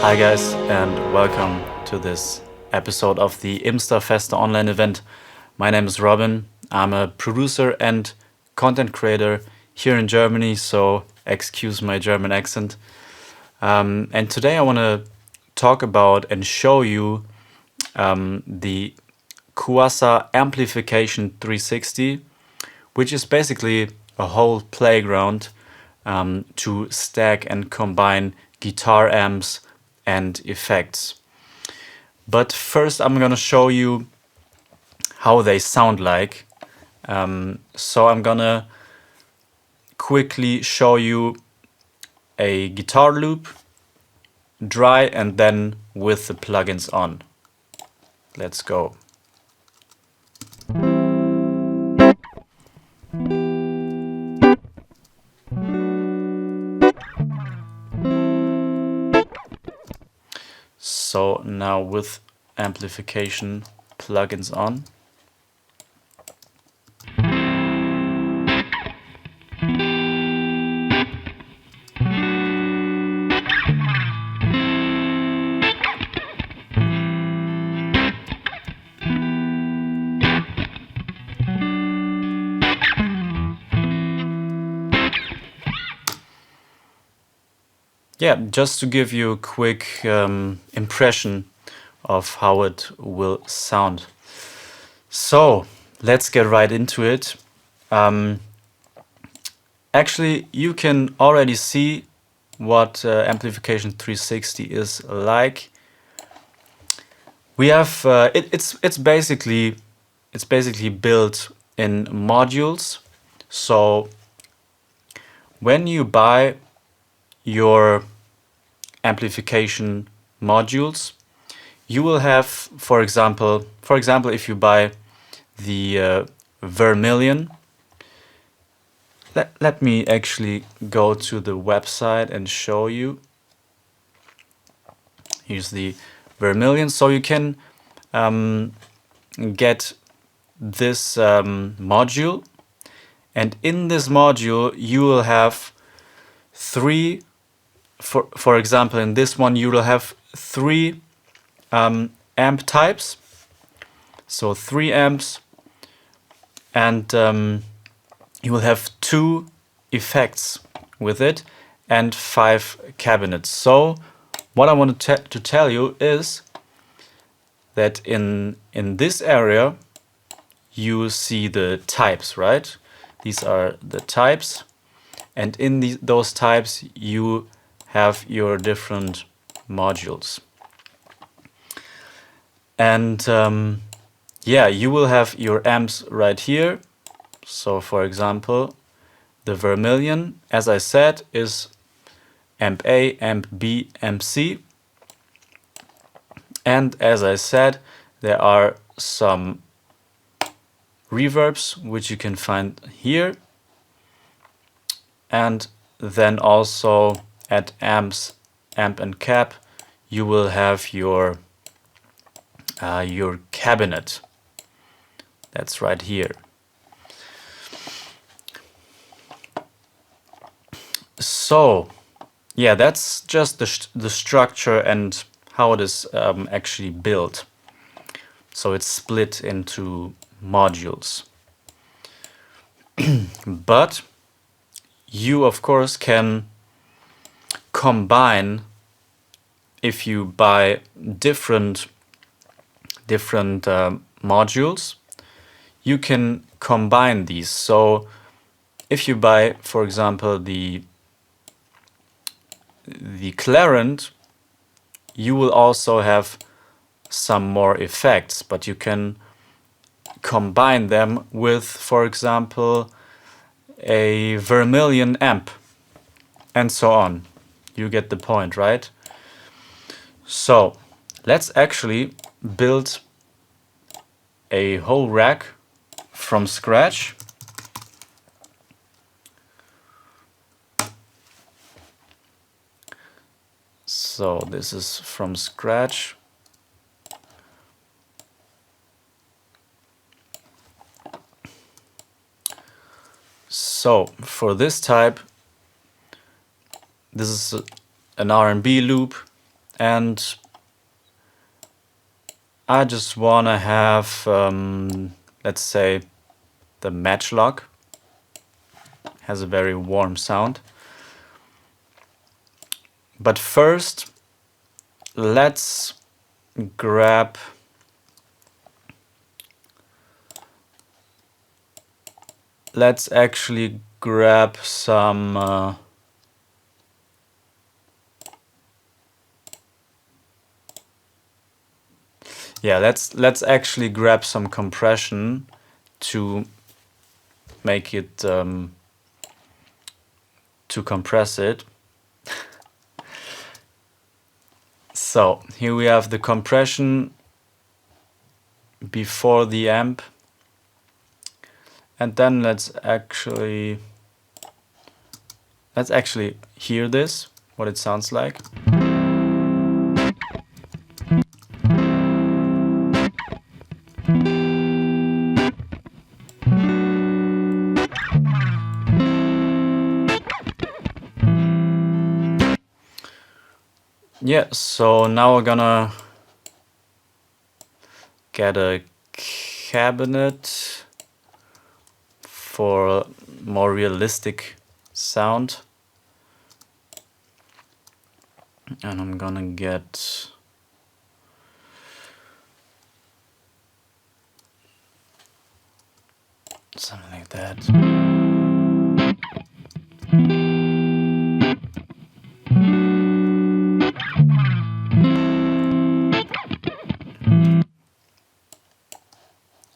Hi guys, and welcome to this episode of the IMSTA FESTA online event. My name is Robin. I'm a producer and content creator here in Germany, so excuse my German accent. And today I want to talk about and show you the Kuassa Amplification 360, which is basically a whole playground to stack and combine guitar amps and effects. But first I'm gonna show you how they sound like. So I'm gonna quickly show you a guitar loop, dry, and then with the plugins on. Let's go. So now with amplification plugins on. Yeah, just to give you a quick impression of how it will sound. So let's get right into it. Actually, you can already see what Amplification 360 is like. We have it's basically built in modules. So when you buy your amplification modules, you will have, for example, if you buy the Vermilion. Let me actually go to the website and show you. Here's the Vermilion. So you can get this module, and in this module you will have three, for example, in this one you will have three amp types, so 3 amps, and you will have 2 effects with it and 5 cabinets. So what I want to tell you is that in this area you see the types, right? These are the types, and in those types you have your different modules. And yeah, you will have your amps right here. So for example, the Vermilion, as I said, is amp A, amp B, amp C. And as I said, there are some reverbs which you can find here. And then also at amps, amp and cab, you will have your cabinet. That's right here. So yeah, that's just the structure and how it is actually built. So it's split into modules. But you of course can combine, if you buy different modules, you can combine these. So if you buy, for example, the Clarent, you will also have some more effects, but you can combine them with, for example, a Vermilion amp, and so on. You get the point, right? So let's actually build a whole rack from scratch. So this is from scratch. So for this type, this is an R&B loop, and I just want to have, let's say, the matchlock has a very warm sound. But first, let's grab actually grab some yeah, let's actually grab some compression to make it to compress it. So here we have the compression before the amp, and then let's actually hear this, what it sounds like. Yeah, so now we're gonna get a cabinet for a more realistic sound. And I'm gonna get something like that.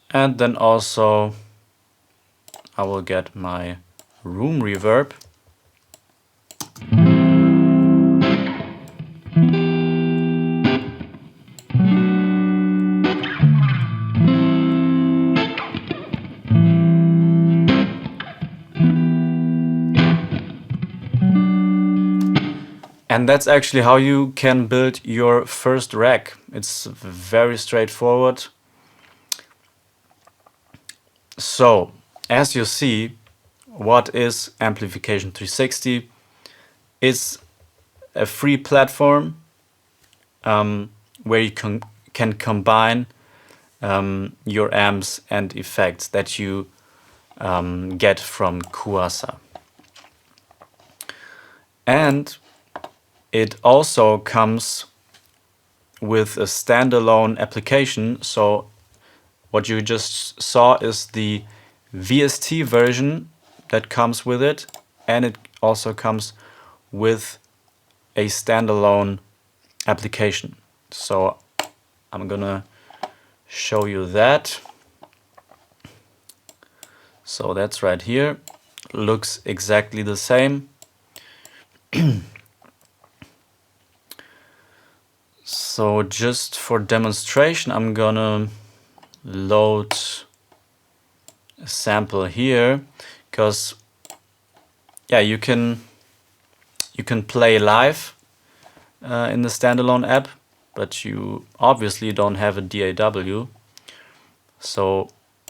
And then also I will get my room reverb. And that's actually how you can build your first rack. It's very straightforward. So, as you see, what is Amplification 360? It's a free platform where you can combine your amps and effects that you get from Kuassa. And it also comes with a standalone application. So what you just saw is the VST version that comes with it, and it also comes with a standalone application. So I'm gonna show you that. So that's right here. Looks exactly the same. So just for demonstration, I'm gonna load a sample here, because yeah, you can play live in the standalone app, but you obviously don't have a DAW. So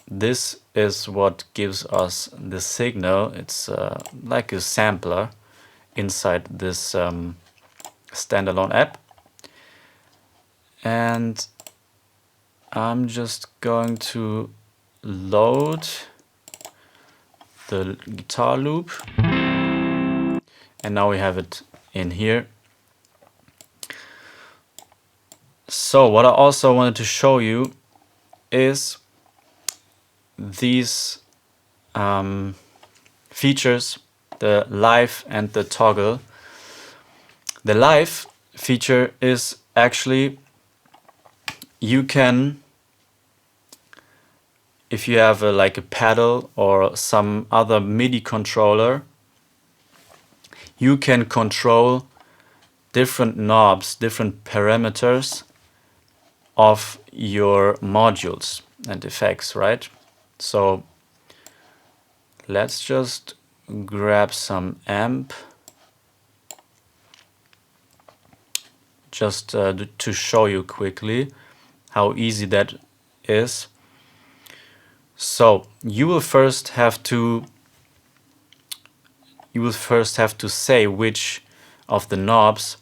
this is what gives us the signal. It's like a sampler inside this standalone app. And I'm just going to load the guitar loop, and now we have it in here. So what I also wanted to show you is these features, the live and the toggle. The live feature is actually, you can, if you have like a pedal or some other MIDI controller, you can control different knobs, different parameters of your modules and effects, right? So let's just grab some amp, just to show you quickly how easy that is. So you will first have to say which of the knobs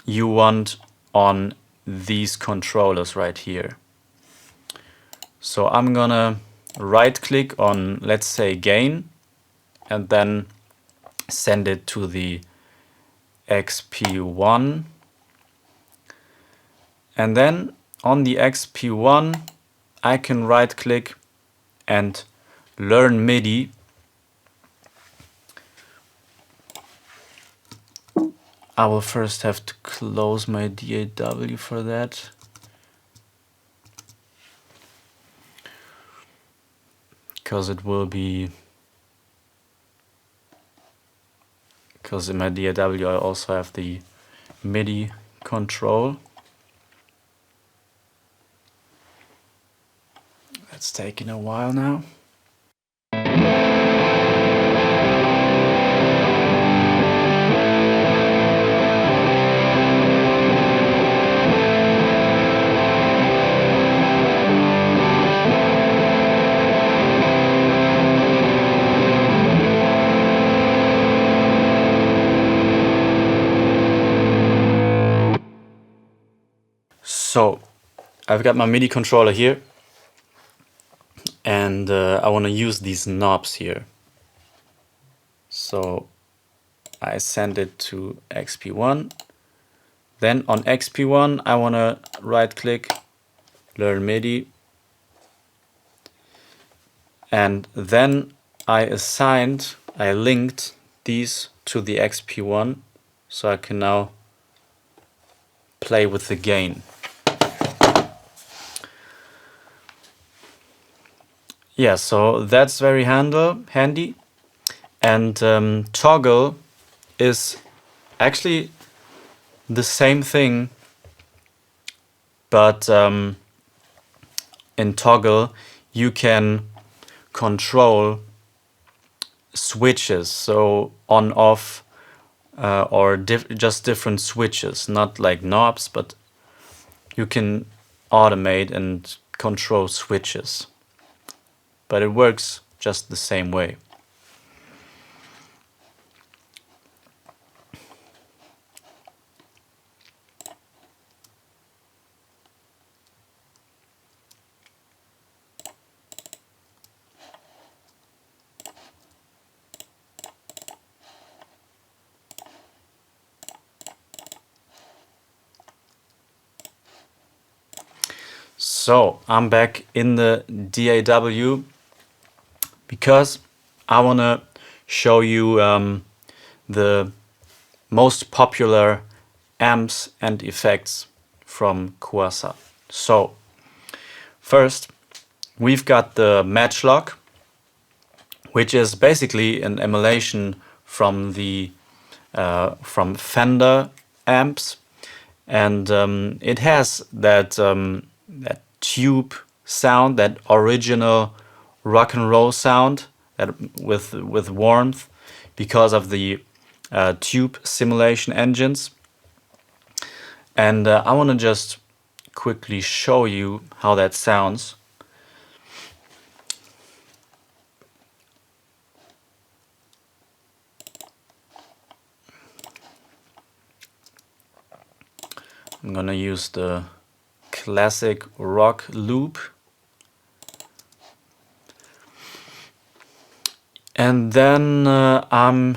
you want on these controllers right here. So I'm gonna right click on, let's say, gain, and then send it to the XP1. And then on the XP1, I can right click and learn MIDI. I will first have to close my DAW for that. Because it will be, because in my DAW I also have the MIDI control. That's taking a while now. So I've got my MIDI controller here, and I want to use these knobs here. So I send it to XP1. Then on XP1 I want to right click, learn MIDI, and then I linked these to the XP1, so I can now play with the gain. Yeah, so that's very handy. And toggle is actually the same thing, but in toggle you can control switches, so on, off, or just different switches, not like knobs, but you can automate and control switches. But it works just the same way. So I'm back in the DAW because I want to show you the most popular amps and effects from Kuassa. So first we've got the Matchlock, which is basically an emulation from the from Fender amps, and it has that that tube sound, that original rock and roll sound, that with warmth, because of the tube simulation engines. And I want to just quickly show you how that sounds. I'm gonna use the classic rock loop. And then I'm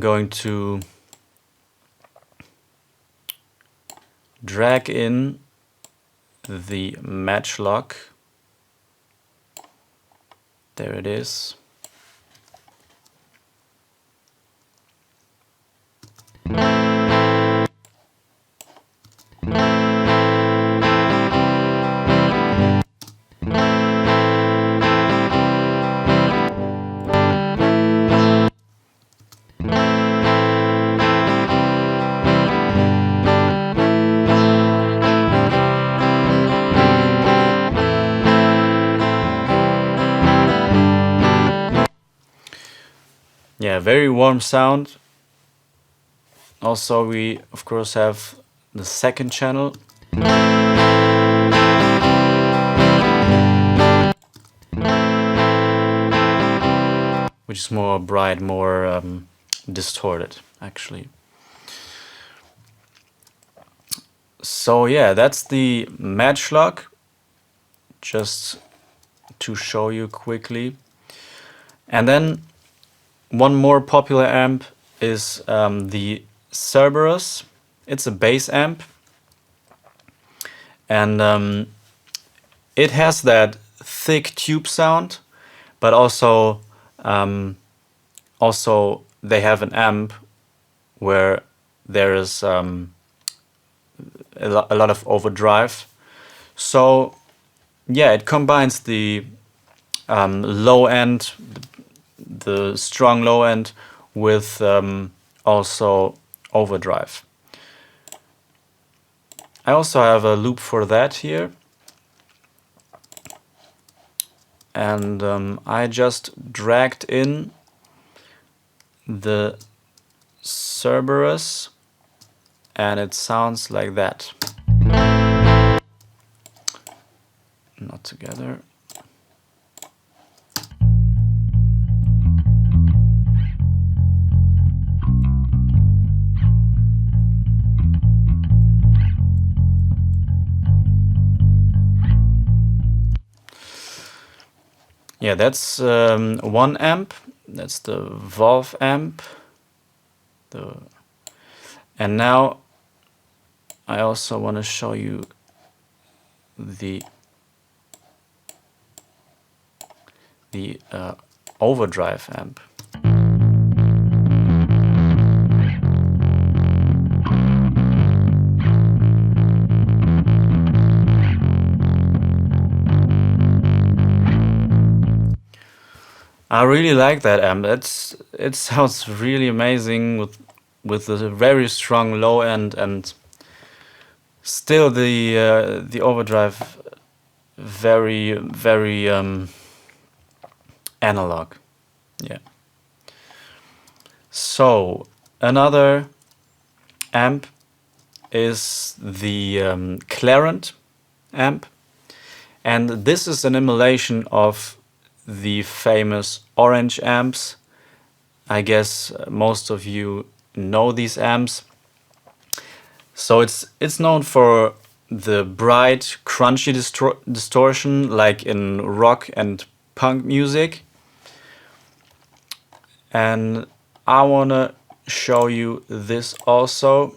going to drag in the Matchlock. There it is. Yeah, very warm sound. Also, we of course have the second channel. which is more bright, more distorted, actually. So yeah, that's the Matchlock, just to show you quickly. And then one more popular amp is the Cerberus. It's a bass amp, and it has that thick tube sound, but also they have an amp where there is a lot of overdrive. So yeah, it combines the low end, the strong low end, with also overdrive. I also have a loop for that here, and I just dragged in the Cerberus, and it sounds like that. Not together. Yeah, that's one amp. That's the Valve amp. And now I also want to show you the overdrive amp. I really like that amp. It sounds really amazing with a very strong low end, and still the overdrive very analog. Yeah. So another amp is the Clarent amp, and this is an emulation of the famous Orange amps. I guess most of you know these amps. So it's known for the bright, crunchy distortion, like in rock and punk music. And I wanna show you this also.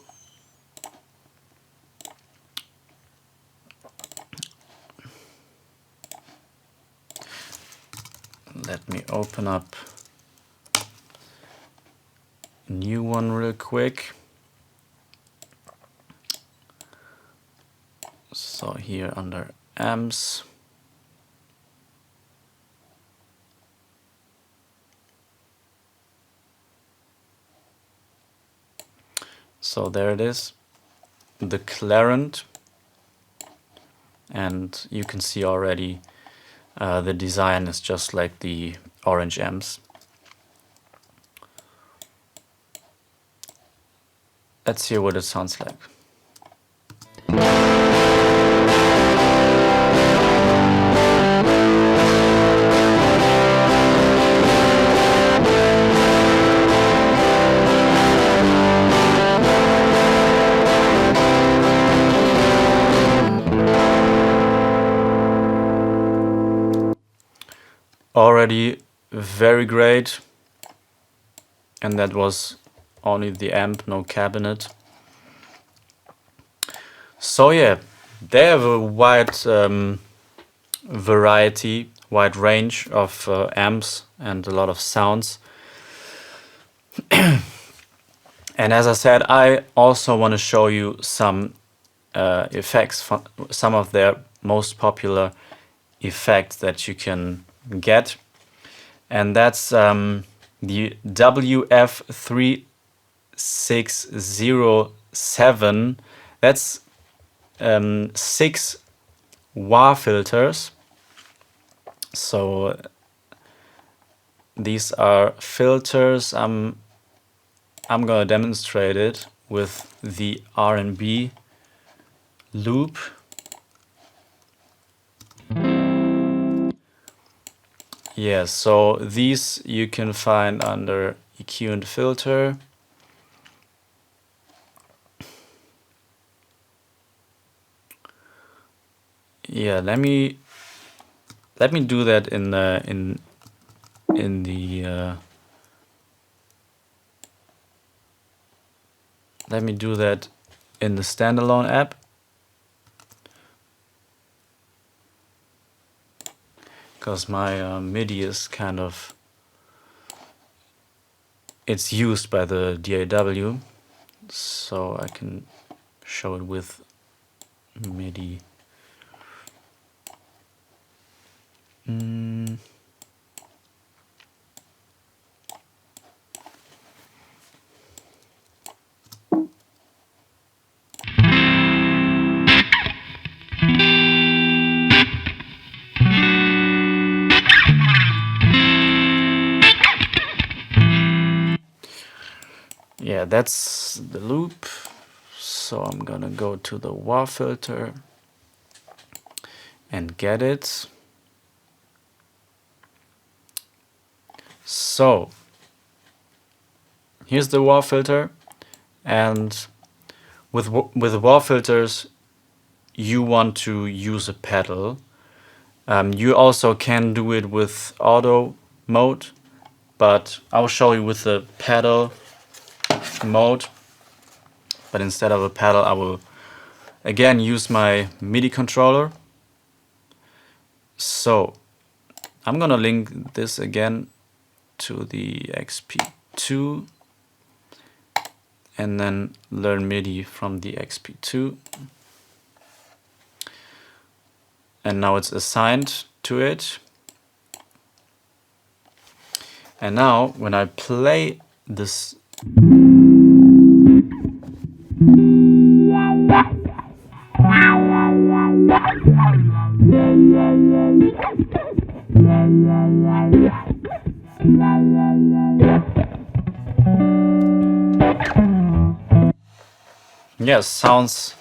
Let me open up a new one real quick. So here under amps, so there it is, the Clarent, and you can see already the design is just like the Orange amps. Let's hear what it sounds like. Already very great, and that was only the amp, no cabinet. So yeah, they have a wide variety, wide range of amps and a lot of sounds. And as I said, I also want to show you some effects, some of their most popular effects that you can get. And that's the WF3607. That's 6 wah filters. So these are filters. I'm gonna demonstrate it with the R&B loop. Yeah, so these you can find under EQ and filter. Yeah, let me do that in the let me do that in the Standalone app. Because my MIDI is kind of, it's used by the DAW, so I can show it with MIDI. Yeah, that's the loop. So I'm gonna go to the wah filter and get it. So here's the wah filter, and with wah filters you want to use a pedal. You also can do it with auto mode, but I'll show you with the pedal mode. But instead of a pedal, I will again use my MIDI controller. So I'm gonna link this again to the XP2 and then learn MIDI from the XP2. And now it's assigned to it. And now when I play this, yes, sounds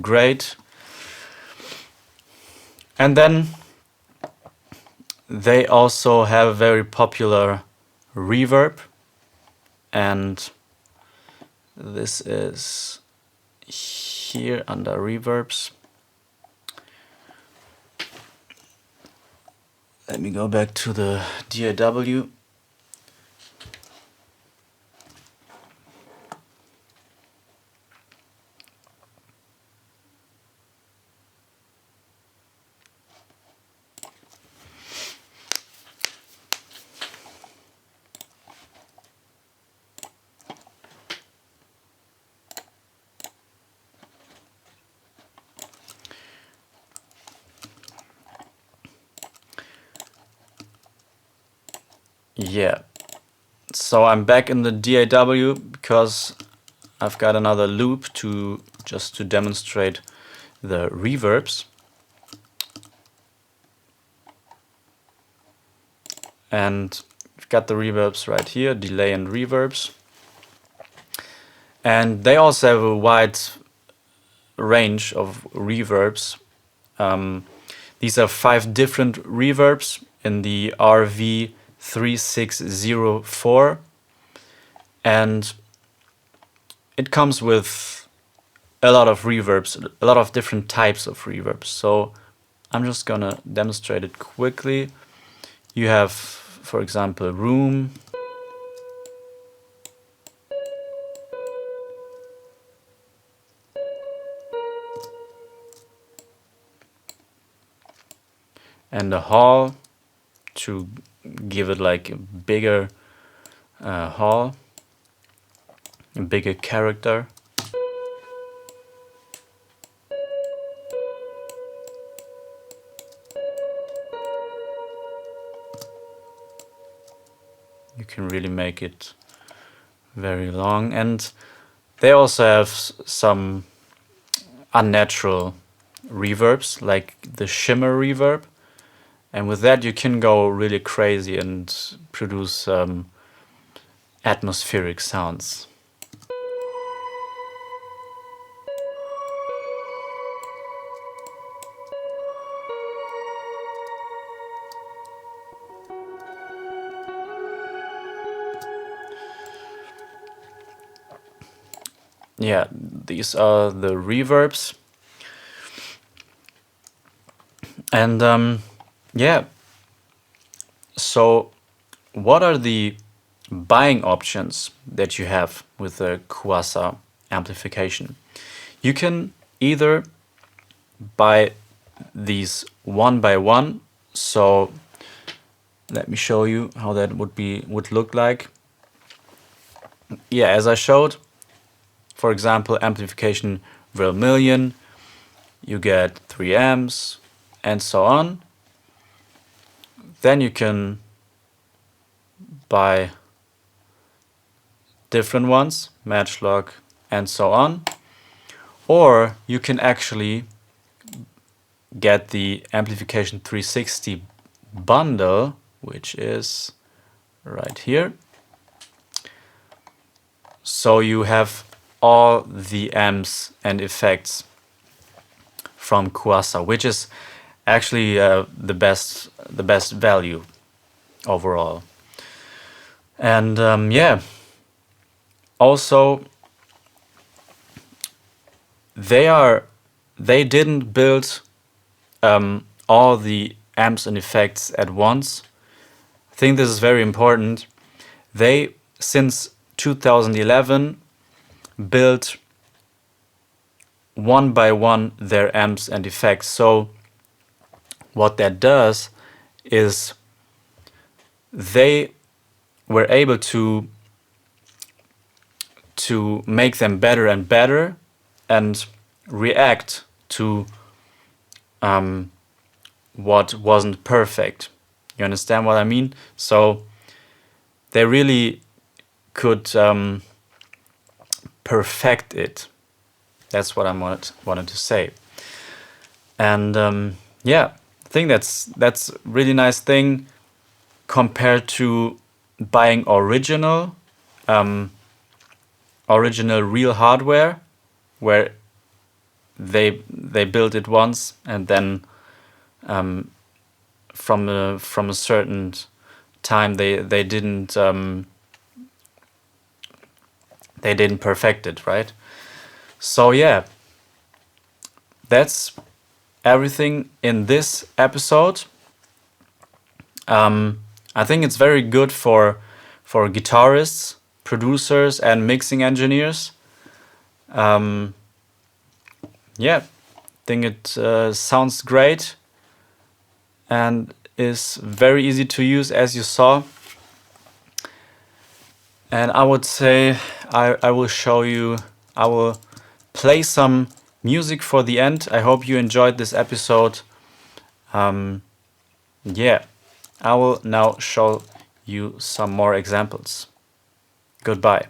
great. And then they also have a very popular reverb, and this is here under reverbs. Let me go back to the DAW. Yeah, so I'm back in the DAW because I've got another loop to just to demonstrate the reverbs. And we've got the reverbs right here, delay and reverbs. And they also have a wide range of reverbs. These are 5 different reverbs in the RV3604, and it comes with a lot of reverbs, a lot of different types of reverbs. So I'm just gonna demonstrate it quickly. You have, for example, room, and a hall to give it like a bigger hall, a bigger character. You can really make it very long, and they also have some unnatural reverbs like the shimmer reverb, and with that you can go really crazy and produce atmospheric sounds. yeah, these are the reverbs. And yeah, so what are the buying options that you have with the Kuassa amplification? You can either buy these one by one. So let me show you how that would look like. Yeah, as I showed, for example, amplification Vermilion, you get 3 amps and so on. Then you can buy different ones, Matchlock and so on. Or you can actually get the Amplification 360 bundle, which is right here. So you have all the amps and effects from Kuassa, which is actually the best value overall. And yeah, also they didn't build all the amps and effects at once. I think this is very important. They, since 2011, built one by one their amps and effects. So what that does is they were able to make them better and better and react to what wasn't perfect. You understand what I mean? So they really could perfect it. That's what I wanted to say. And yeah, I think that's a really nice thing compared to buying original real hardware, where they built it once and then from a certain time they didn't perfect it, right? So yeah, that's everything in this episode. I think it's very good for guitarists, producers, and mixing engineers. Yeah, I think it sounds great and is very easy to use, as you saw. And I would say I will show you, I will play some music for the end. I hope you enjoyed this episode. Yeah, I will now show you some more examples. Goodbye.